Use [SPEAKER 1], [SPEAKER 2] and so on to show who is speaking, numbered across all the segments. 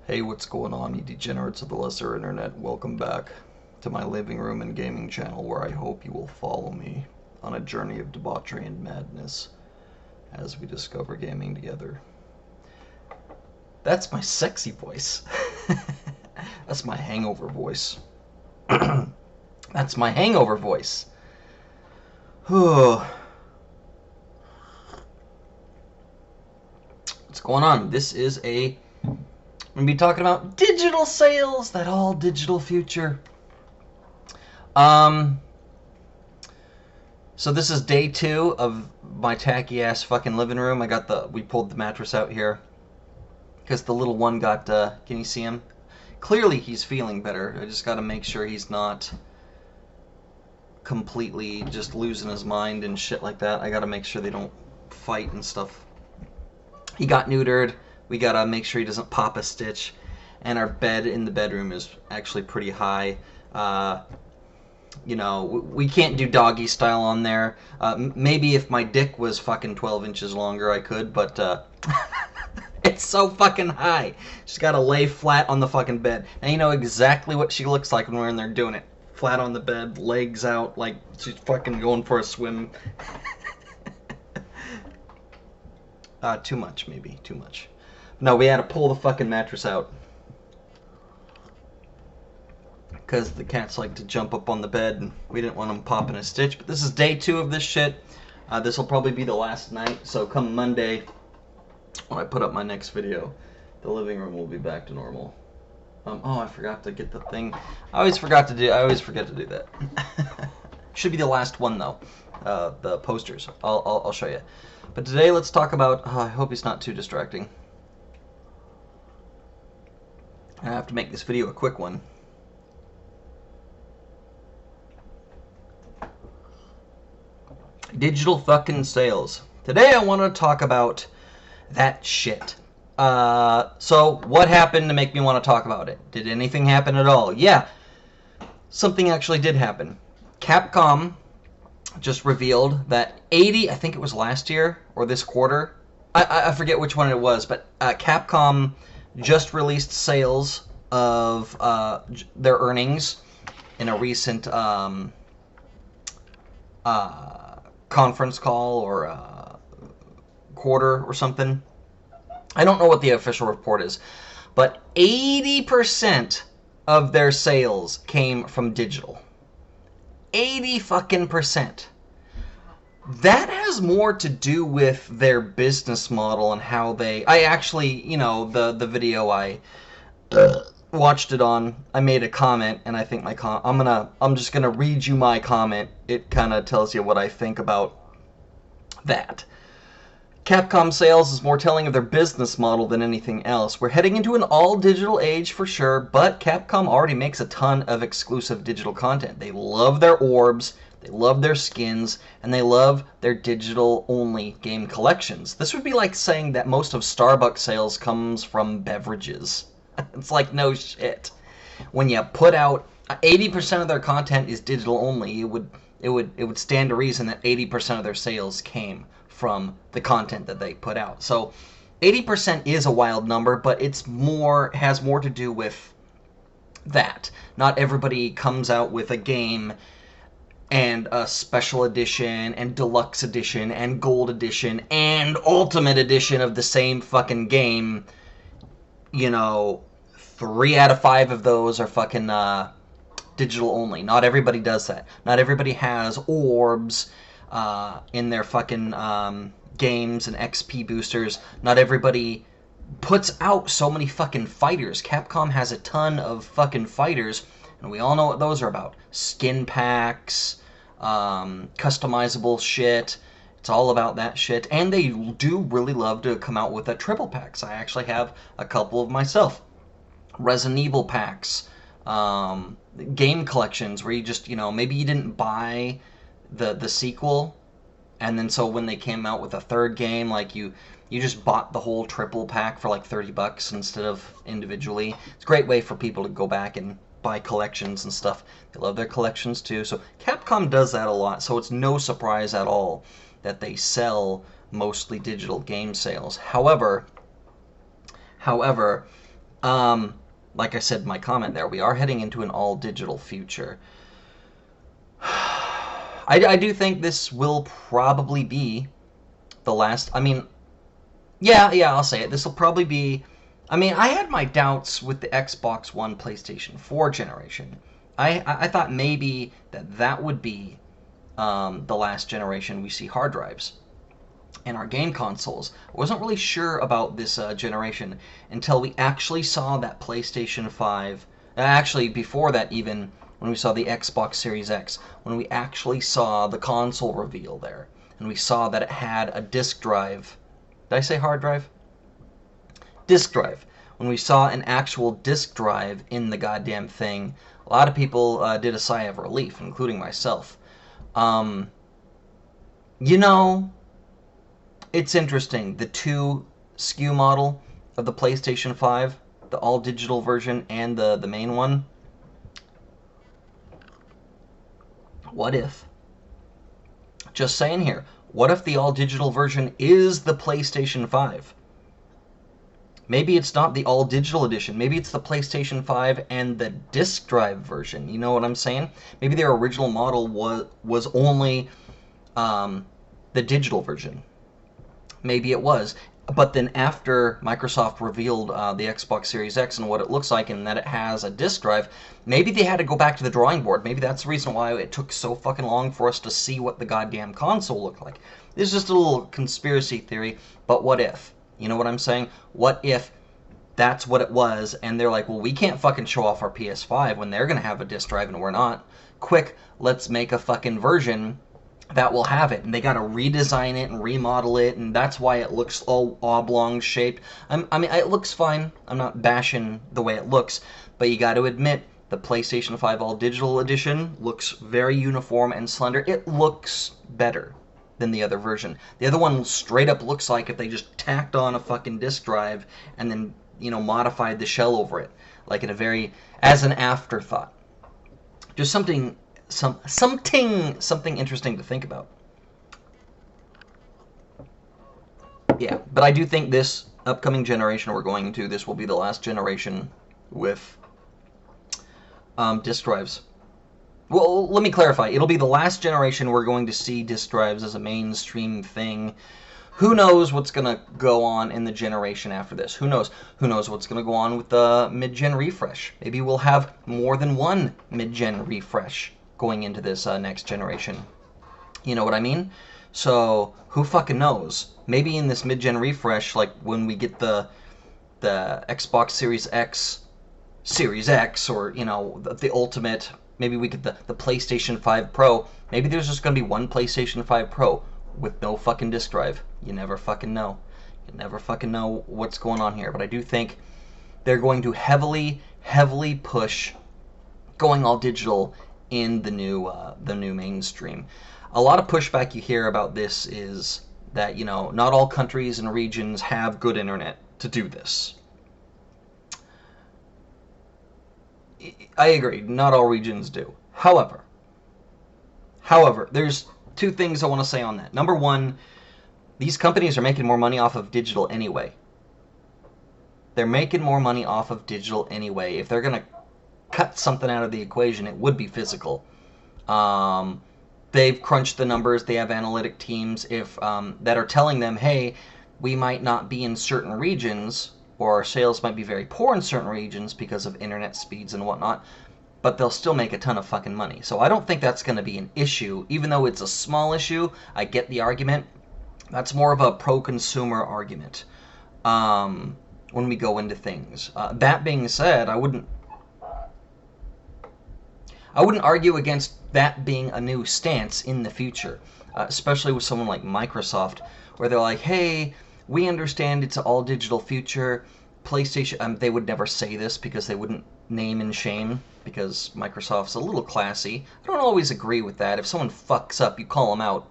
[SPEAKER 1] Hey, what's going on, you degenerates of the lesser internet? Welcome back to my living room and gaming channel, where I hope you will follow me on a journey of debauchery and madness as we discover gaming together. That's my sexy voice. That's my hangover voice. That's my hangover voice. What's going on? I'm going to be talking about digital sales, that all digital future. So this is day 2 of my tacky ass fucking living room. We pulled the mattress out here because the little one got, can you see him? Clearly he's feeling better. I just got to make sure he's not completely just losing his mind and shit like that. I got to make sure they don't fight and stuff. He got neutered. We got to make sure he doesn't pop a stitch. And our bed in the bedroom is actually pretty high. You know, we can't do doggy style on there. Maybe if my dick was fucking 12 inches longer, I could, but it's so fucking high. She's got to lay flat on the fucking bed. And you know exactly what she looks like when we're in there doing it. Flat on the bed, legs out, like she's fucking going for a swim. Too much, maybe. Too much. No, we had to pull the fucking mattress out. Because the cats like to jump up on the bed and we didn't want them popping a stitch. But this is day 2 of this shit. This will probably be the last night. So come Monday, when I put up my next video, the living room will be back to normal. Oh, I forgot to get the thing. I always forget to do that. Should be the last one though. The posters. I'll show you. But today let's talk about. I hope it's not too distracting. I have to make this video a quick one. Digital fucking sales. Today I want to talk about that shit. So what happened to make me want to talk about it? Did anything happen at all? Yeah, something actually did happen. Capcom just revealed that I think it was last year or this quarter, I forget which one it was, but Capcom just released sales of their earnings in a recent conference call or quarter or something. I don't know what the official report is, but 80% of their sales came from digital. 80 fucking percent. That has more to do with their business model and how I actually, you know, the video I watched it on, I made a comment, and I think I'm just gonna read you my comment. It kind of tells you what I think about that. Capcom sales is more telling of their business model than anything else. We're heading into an all-digital age for sure, but Capcom already makes a ton of exclusive digital content. They love their orbs, they love their skins, and they love their digital-only game collections. This would be like saying that most of Starbucks sales comes from beverages. It's like, no shit. When you put out 80% of their content is digital only, it would stand to reason that 80% of their sales came from the content that they put out. So 80% is a wild number, but has more to do with that. Not everybody comes out with a game and a special edition and deluxe edition and gold edition and ultimate edition of the same fucking game. You know, 3 out of 5 of those are fucking digital only. Not everybody does that. Not everybody has orbs in their fucking games and XP boosters. Not everybody puts out so many fucking fighters. Capcom has a ton of fucking fighters, and we all know what those are about. Skin packs, customizable shit. It's all about that shit. And they do really love to come out with triple packs. I actually have a couple of myself. Resident Evil packs. Game collections where you just, you know, maybe you didn't buy the sequel, and then so when they came out with a third game, like you just bought the whole triple pack for like $30 instead of individually. It's a great way for people to go back and buy collections and stuff. They love their collections too. So Capcom does that a lot, so it's no surprise at all that they sell mostly digital game sales. However, Like I said in my comment there, we are heading into an all-digital future. I do think this will probably be the last. I mean, yeah, I'll say it. This will probably be. I mean, I had my doubts with the Xbox One, PlayStation 4 generation. I thought maybe that would be the last generation we see hard drives in our game consoles. I wasn't really sure about this generation until we actually saw that PlayStation 5. Actually, before that, even when we saw the Xbox Series X, when we actually saw the console reveal there, and we saw that it had a disk drive. Did I say hard drive? Disk drive. When we saw an actual disk drive in the goddamn thing, a lot of people did a sigh of relief, including myself. You know, it's interesting. The 2 SKU model of the PlayStation 5, the all-digital version and the main one. What if? Just saying here. What if the all-digital version is the PlayStation 5? Maybe it's not the all-digital edition. Maybe it's the PlayStation 5 and the disk drive version. You know what I'm saying? Maybe their original model was only the digital version. Maybe it was. But then after Microsoft revealed the Xbox Series X and what it looks like and that it has a disk drive, maybe they had to go back to the drawing board. Maybe that's the reason why it took so fucking long for us to see what the goddamn console looked like. This is just a little conspiracy theory, but what if? You know what I'm saying? What if that's what it was and they're like, well, we can't fucking show off our PS5 when they're going to have a disk drive and we're not. Quick, let's make a fucking version that will have it, and they got to redesign it and remodel it, and that's why it looks all oblong shaped. I mean, it looks fine. I'm not bashing the way it looks, but you got to admit the PlayStation 5 All Digital Edition looks very uniform and slender. It looks better than the other version. The other one straight up looks like if they just tacked on a fucking disk drive and then, you know, modified the shell over it, like in a very, as an afterthought. Just something interesting to think about. Yeah, but I do think this upcoming generation we're going into, this will be the last generation with disk drives. Well, let me clarify. It'll be the last generation we're going to see disk drives as a mainstream thing. Who knows what's going to go on in the generation after this? Who knows? Who knows what's going to go on with the mid-gen refresh? Maybe we'll have more than one mid-gen refresh going into this next generation. You know what I mean? So, who fucking knows? Maybe in this mid-gen refresh, like when we get the Xbox Series X, or, you know, the Ultimate, maybe we get the PlayStation 5 Pro, maybe there's just going to be one PlayStation 5 Pro with no fucking disk drive. You never fucking know. You never fucking know what's going on here. But I do think they're going to heavily push going all digital in the new mainstream. A lot of pushback you hear about this is that, you know, not all countries and regions have good internet to do this. I agree, not all regions do. However, there's two things I want to say on that. Number one, these companies are making more money off of digital anyway. They're making more money off of digital anyway. If they're going to cut something out of the equation, it would be physical. They've crunched the numbers. They have analytic teams that are telling them, hey, we might not be in certain regions, or our sales might be very poor in certain regions because of internet speeds and whatnot, but they'll still make a ton of fucking money. So I don't think that's going to be an issue. Even though it's a small issue, I get the argument. That's more of a pro-consumer argument when we go into things. That being said, I wouldn't argue against that being a new stance in the future, especially with someone like Microsoft, where they're like, hey, we understand it's an all-digital future. PlayStation, they would never say this because they wouldn't name and shame, because Microsoft's a little classy. I don't always agree with that. If someone fucks up, you call them out.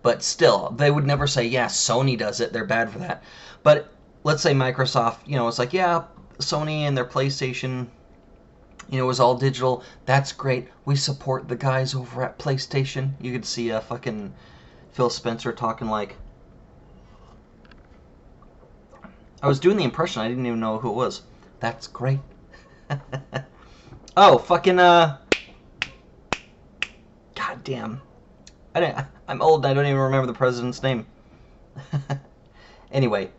[SPEAKER 1] But still, they would never say, yeah, Sony does it, they're bad for that. But let's say Microsoft, you know, it's like, yeah, Sony and their PlayStation, you know, is all digital. That's great. We support the guys over at PlayStation. You could see fucking Phil Spencer talking like, I was doing the impression. I didn't even know who it was. That's great. Oh, fucking, goddamn. I'm old and I don't even remember the president's name. Anyway,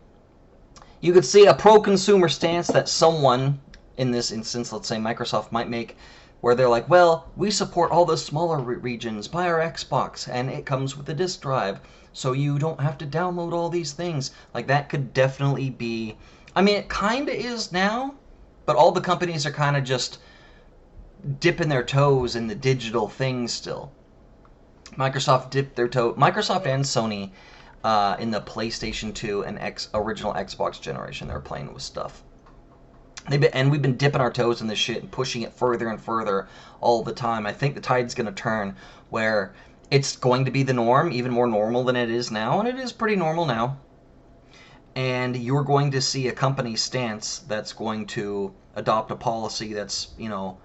[SPEAKER 1] you could see a pro-consumer stance that someone, in this instance, let's say Microsoft, might make, where they're like, well, we support all the smaller regions, buy our Xbox, and it comes with a disk drive, so you don't have to download all these things. Like, that could definitely be... I mean, it kind of is now, but all the companies are kind of just dipping their toes in the digital thing still. Microsoft dipped their toe... Microsoft and Sony, in the PlayStation 2 and original Xbox generation, they were playing with stuff. And we've been dipping our toes in this shit and pushing it further and further all the time. I think the tide's going to turn where it's going to be the norm, even more normal than it is now, and it is pretty normal now. And you're going to see a company stance that's going to adopt a policy that's, you know,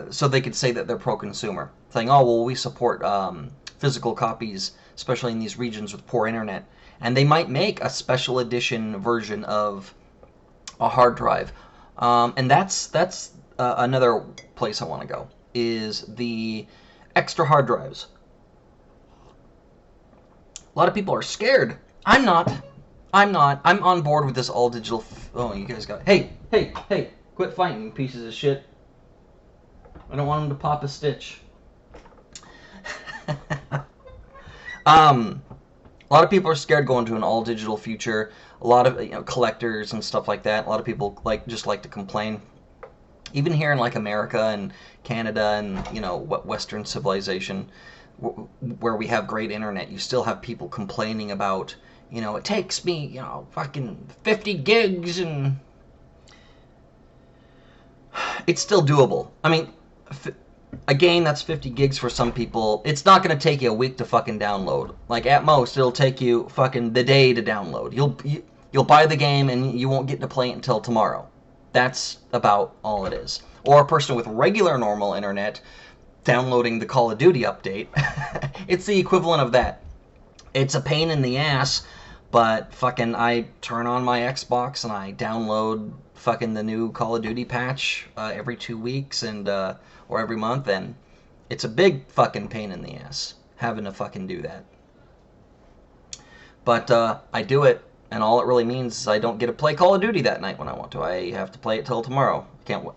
[SPEAKER 1] so they could say that they're pro-consumer. Saying, oh, well, we support physical copies, especially in these regions with poor internet. And they might make a special edition version of a hard drive. And that's another place I want to go, is the extra hard drives. A lot of people are scared. I'm not. I'm on board with this all digital. Oh, you guys got... Hey, quit fighting, you pieces of shit. I don't want them to pop a stitch. A lot of people are scared going to an all digital future. A lot of collectors and stuff like that. A lot of people just like to complain. Even here in like America and Canada and Western civilization, where we have great internet, you still have people complaining about it takes me fucking 50 gigs, and it's still doable. I mean, a game that's 50 gigs for some people, it's not going to take you a week to fucking download. Like, at most, it'll take you fucking the day to download. You'll buy the game and you won't get to play it until tomorrow. That's about all it is. Or a person with regular normal internet downloading the Call of Duty update. It's the equivalent of that. It's a pain in the ass, but fucking I turn on my Xbox and I download fucking the new Call of Duty patch every 2 weeks and or every month, and it's a big fucking pain in the ass having to fucking do that. But I do it, and all it really means is I don't get to play Call of Duty that night when I want to. I have to play it till tomorrow.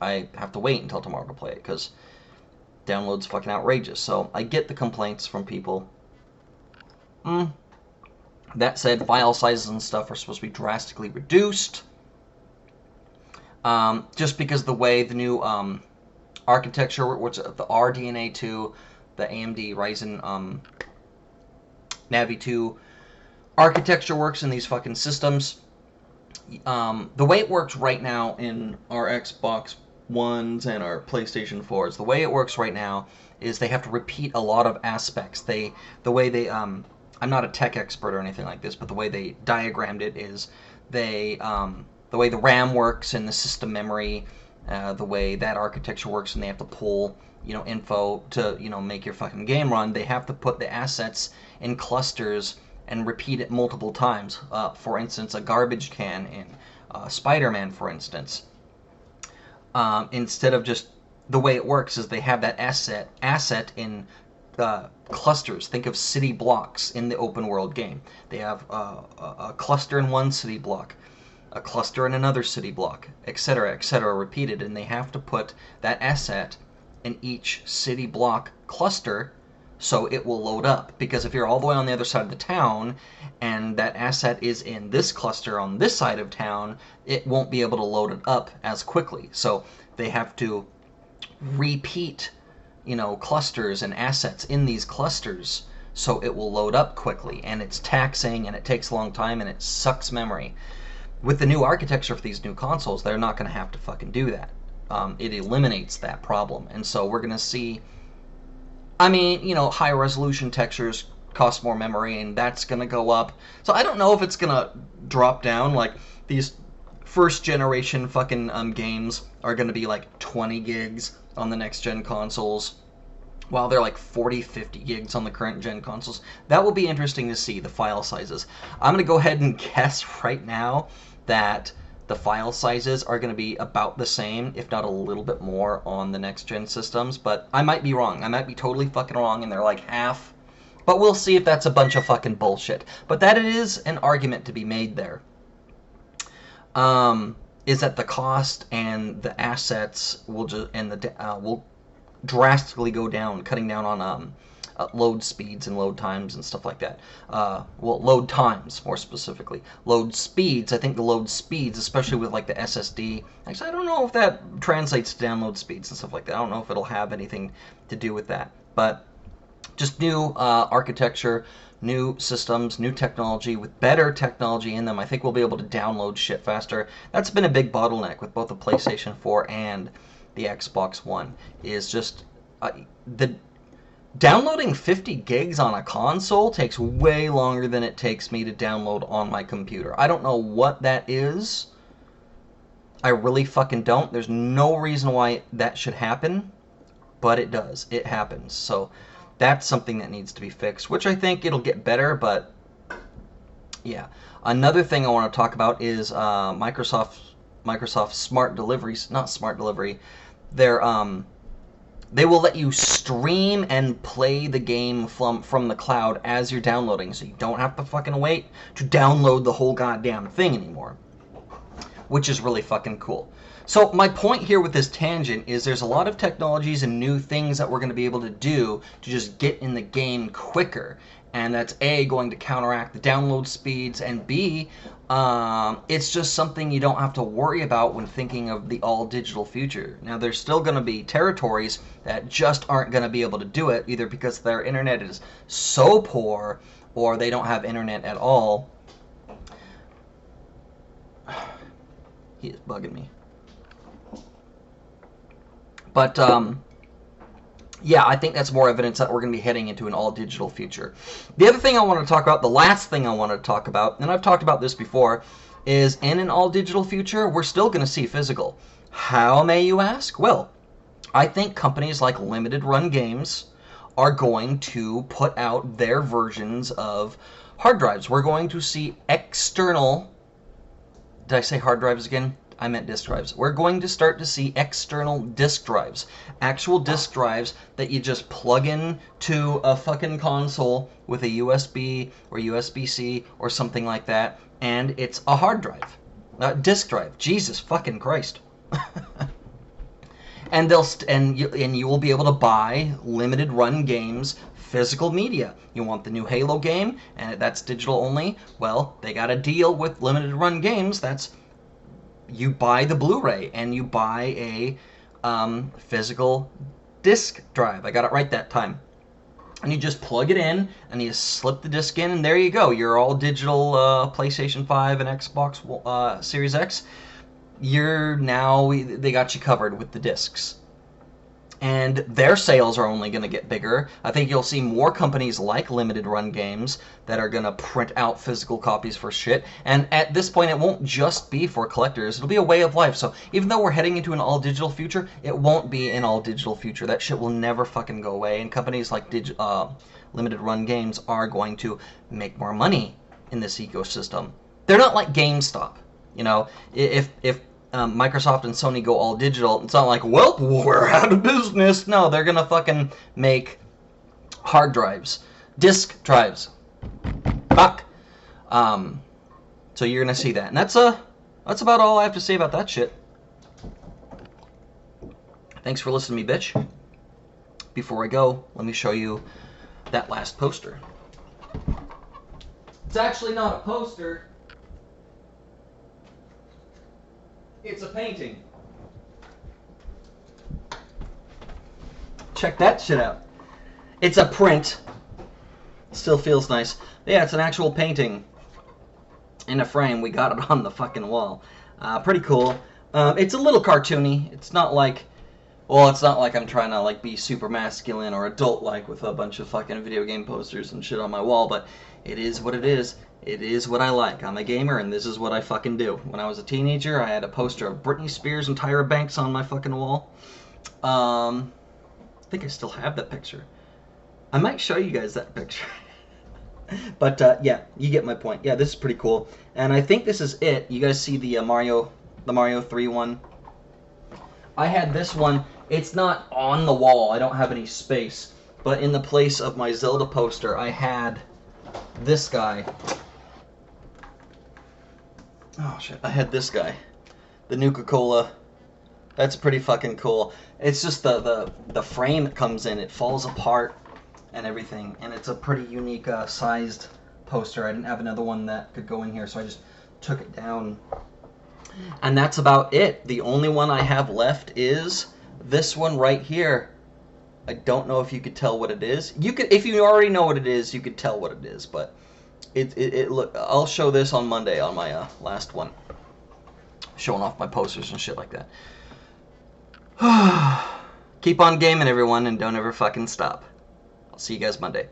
[SPEAKER 1] I have to wait until tomorrow to play it because download's fucking outrageous. So I get the complaints from people. That said, file sizes and stuff are supposed to be drastically reduced. Just because the way the new architecture, which the RDNA 2, the AMD Ryzen Navi 2 architecture works in these fucking systems. The way it works right now in our Xbox Ones and our PlayStation 4s, the way it works right now is they have to repeat a lot of aspects. The way they I'm not a tech expert or anything like this, but the way they diagrammed it is the way the RAM works and the system memory, the way that architecture works, and they have to pull info to make your fucking game run. They have to put the assets in clusters and repeat it multiple times. For instance, a garbage can in Spider-Man, for instance. Instead of just the way it works is they have that asset in clusters. Think of city blocks in the open world game. They have a cluster in one city block, a cluster in another city block, etc., repeated, and they have to put that asset in each city block cluster so it will load up. Because if you're all the way on the other side of the town and that asset is in this cluster on this side of town, it won't be able to load it up as quickly. So they have to repeat clusters and assets in these clusters so it will load up quickly, and it's taxing and it takes a long time and it sucks memory. With the new architecture for these new consoles, they're not going to have to fucking do that. It eliminates that problem, and so we're going to see, high resolution textures cost more memory, and that's going to go up. So I don't know if it's going to drop down. Like, these first generation fucking games are going to be like 20 gigs on the next gen consoles, while they're like 40, 50 gigs on the current gen consoles. That will be interesting to see, the file sizes. I'm going to go ahead and guess right now that the file sizes are going to be about the same, if not a little bit more, on the next-gen systems. But I might be wrong. I might be totally fucking wrong, and they're like half. But we'll see if that's a bunch of fucking bullshit. But that is an argument to be made there. Is that the cost and the assets will will drastically go down, cutting down on load speeds and load times and stuff like that. Well, load times more specifically. Load speeds, I think the load speeds, especially with like the SSD, actually I don't know if that translates to download speeds and stuff like that. I don't know if it'll have anything to do with that. But just new architecture, new systems, new technology with better technology in them. I think we'll be able to download shit faster. That's been a big bottleneck with both the PlayStation 4 and the Xbox One, is just the downloading 50 gigs on a console takes way longer than it takes me to download on my computer. I don't know what that is. I really fucking don't. There's no reason why that should happen, but it does. It happens. So that's something that needs to be fixed, which I think it'll get better, but yeah. Another thing I want to talk about is Microsoft Smart Deliveries, not Smart Delivery. They will let you stream and play the game from the cloud as you're downloading, so you don't have to fucking wait to download the whole goddamn thing anymore, which is really fucking cool. So my point here with this tangent is there's a lot of technologies and new things that we're going to be able to do to just get in the game quicker. And that's A, going to counteract the download speeds, and B, it's just something you don't have to worry about when thinking of the all-digital future. Now, there's still going to be territories that just aren't going to be able to do it, either because their internet is so poor or they don't have internet at all. He is bugging me. But, yeah, I think that's more evidence that we're going to be heading into an all-digital future. The other thing I want to talk about, the last thing I want to talk about, and I've talked about this before, is in an all-digital future, we're still going to see physical. How, may you ask? Well, I think companies like Limited Run Games are going to put out their versions of hard drives. We're going to see external... Did I say hard drives again? I meant disk drives. We're going to start to see external disk drives. Actual disk drives that you just plug in to a fucking console with a USB or USB-C or something like that, and it's a hard drive. Disk drive. Jesus fucking Christ. And you will be able to buy Limited Run Games physical media. You want the new Halo game, and that's digital only? Well, they got a deal with Limited Run Games. That's you buy the Blu-ray and you buy a physical disc drive. I got it right that time. And you just plug it in and you slip the disc in, and there you go. You're all digital PlayStation 5 and Xbox Series X. They got you covered with the discs. And their sales are only going to get bigger. I think you'll see more companies like Limited Run Games that are going to print out physical copies for shit. And at this point, it won't just be for collectors. It'll be a way of life. So even though we're heading into an all-digital future, it won't be an all-digital future. That shit will never fucking go away. And companies like Limited Run Games are going to make more money in this ecosystem. They're not like GameStop. You know, if Microsoft and Sony go all digital, it's not like, well, we're out of business. No, they're gonna fucking make hard drives, disk drives. Fuck. So you're gonna see that, and that's about all I have to say about that shit. Thanks for listening to me, bitch. Before I go, let me show you that last poster. It's actually not a poster. It's a painting. Check that shit out. It's a print. Still feels nice. But yeah, it's an actual painting in a frame. We got it on the fucking wall. Pretty cool. It's a little cartoony. It's not like, well, it's not like I'm trying to like be super masculine or adult-like with a bunch of fucking video game posters and shit on my wall, but it is what it is. It is what I like. I'm a gamer, and this is what I fucking do. When I was a teenager, I had a poster of Britney Spears and Tyra Banks on my fucking wall. I think I still have that picture. I might show you guys that picture. But yeah, you get my point. Yeah, this is pretty cool. And I think this is it. You guys see the Mario 3 one? I had this one. It's not on the wall. I don't have any space. But in the place of my Zelda poster, I had this guy. Oh shit! I had this guy, the Nuka-Cola. That's pretty fucking cool. It's just the frame it comes in. It falls apart and everything, and it's a pretty unique sized poster. I didn't have another one that could go in here, so I just took it down. And that's about it. The only one I have left is this one right here. I don't know if you could tell what it is. You could, if you already know what it is, you could tell what it is. But it look. I'll show this on Monday on my last one, showing off my posters and shit like that. Keep on gaming, everyone, and don't ever fucking stop. I'll see you guys Monday.